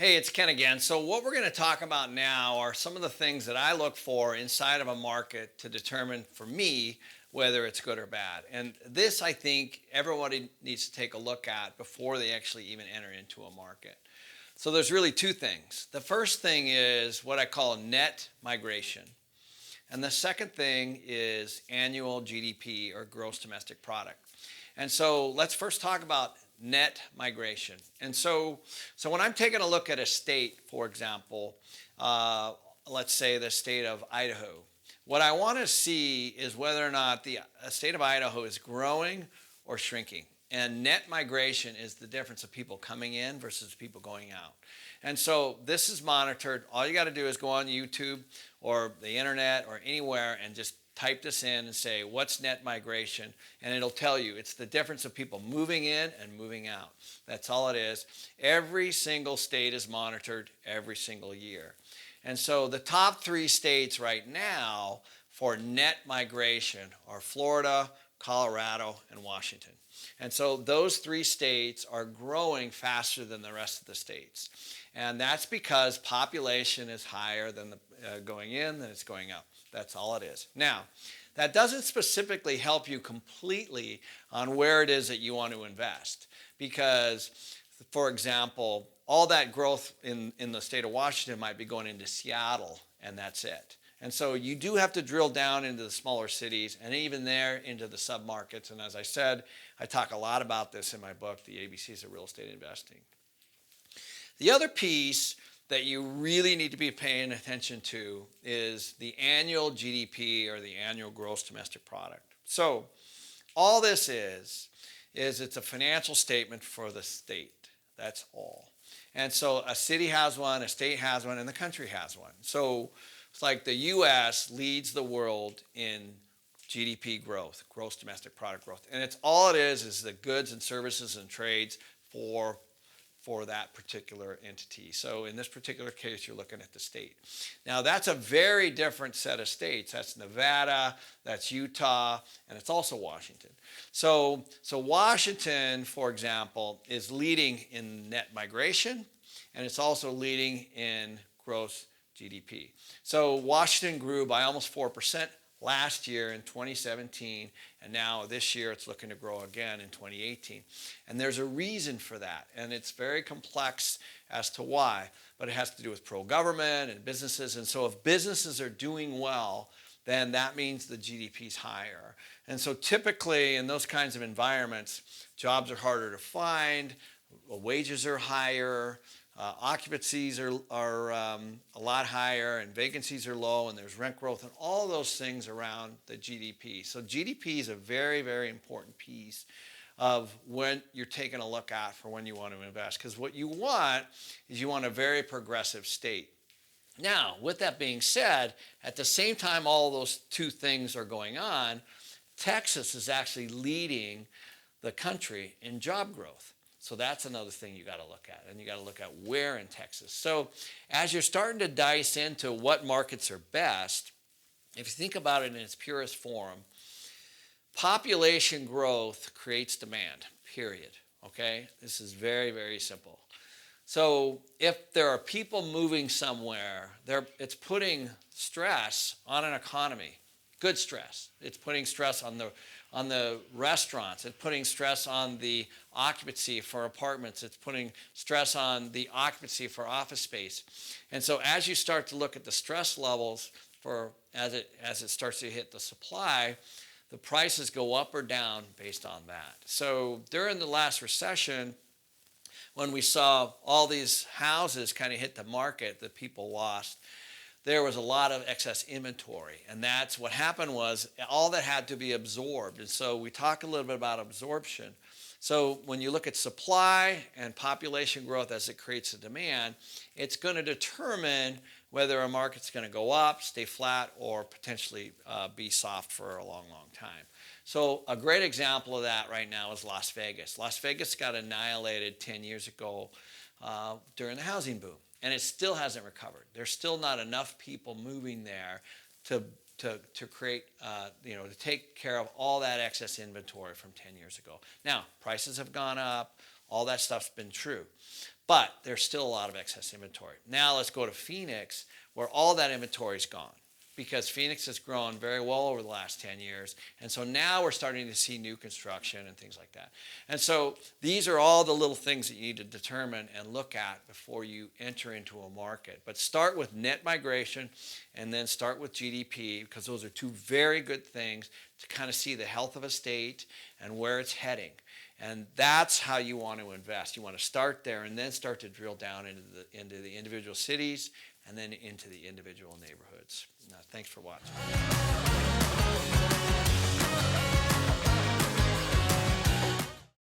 Hey, it's Ken again. So, what we're going to talk about now are some of the things that I look for inside of a market to determine for me whether it's good or bad. And this, I think, everybody needs to take a look at before they actually even enter into a market. So, there's really two things. The first thing is what I call net migration. And the second thing is annual GDP or gross domestic product. And so let's first talk about net migration. And so when I'm taking a look at a state, for example, let's say the state of Idaho, what I want to see is whether or not the state of Idaho is growing or shrinking. And net migration is the difference of people coming in versus people going out. And so this is monitored. All you got to do is go on YouTube or the internet or anywhere and just type this in and say, what's net migration? And it'll tell you it's the difference of people moving in and moving out. That's all it is. Every single state is monitored every single year. And so the top three states right now for net migration are Florida, Colorado, and Washington. And so those three states are growing faster than the rest of the states. And that's because population is higher than going in than it's going out. That's all it is. Now, that doesn't specifically help you completely on where it is that you want to invest. Because, for example, all that growth in the state of Washington might be going into Seattle, and that's it. And so you do have to drill down into the smaller cities and even there into the submarkets. And as I said, I talk a lot about this in my book, The ABCs of Real Estate Investing. The other piece that you really need to be paying attention to is the annual GDP or the annual gross domestic product. So all this is it's a financial statement for the state. That's all. And so a city has one, a state has one, and the country has one. So it's like the U.S. leads the world in GDP growth, gross domestic product growth. And it's all it is the goods and services and trades for that particular entity. So in this particular case, you're looking at the state. Now, that's a very different set of states. That's Nevada, that's Utah, and it's also Washington. So Washington, for example, is leading in net migration, and it's also leading in gross GDP. So Washington grew by almost 4% last year in 2017, and now this year it's looking to grow again in 2018. And there's a reason for that, and it's very complex as to why, but it has to do with pro-government and businesses. And so if businesses are doing well, then that means the GDP is higher. And so typically in those kinds of environments, jobs are harder to find, wages are higher, occupancies are a lot higher, and vacancies are low, and there's rent growth, and all those things around the GDP. So GDP is a very, very important piece of when you're taking a look at for when you want to invest. Because what you want is you want a very progressive state. Now, with that being said, at the same time all those two things are going on, Texas is actually leading the country in job growth. So that's another thing you got to look at, and you got to look at where in Texas. So as you're starting to dice into what markets are best, if you think about it in its purest form, population growth creates demand, period. Okay? This is very, very simple. So if there are people moving somewhere, it's putting stress on an economy, good stress. It's putting stress on the restaurants. It's putting stress on the occupancy for apartments. It's putting stress on the occupancy for office space. And so as you start to look at the stress levels as it starts to hit the supply, the prices go up or down based on that. So during the last recession, when we saw all these houses kind of hit the market that people lost, there was a lot of excess inventory. And that's what happened was all that had to be absorbed. And so we talk a little bit about absorption. So when you look at supply and population growth as it creates a demand, it's going to determine whether a market's going to go up, stay flat, or potentially be soft for a long, long time. So a great example of that right now is Las Vegas. Las Vegas got annihilated 10 years ago during the housing boom. And it still hasn't recovered. There's still not enough people moving there to create, to take care of all that excess inventory from 10 years ago. Now, prices have gone up. All that stuff's been true. but there's still a lot of excess inventory. Now let's go to Phoenix, where all that inventory is gone, because Phoenix has grown very well over the last 10 years. And so now we're starting to see new construction and things like that. And so these are all the little things that you need to determine and look at before you enter into a market. But start with net migration and then start with GDP, because those are two very good things to kind of see the health of a state and where it's heading. And that's how you want to invest. You want to start there and then start to drill down into the individual cities and then into the individual neighborhoods. Thanks for watching.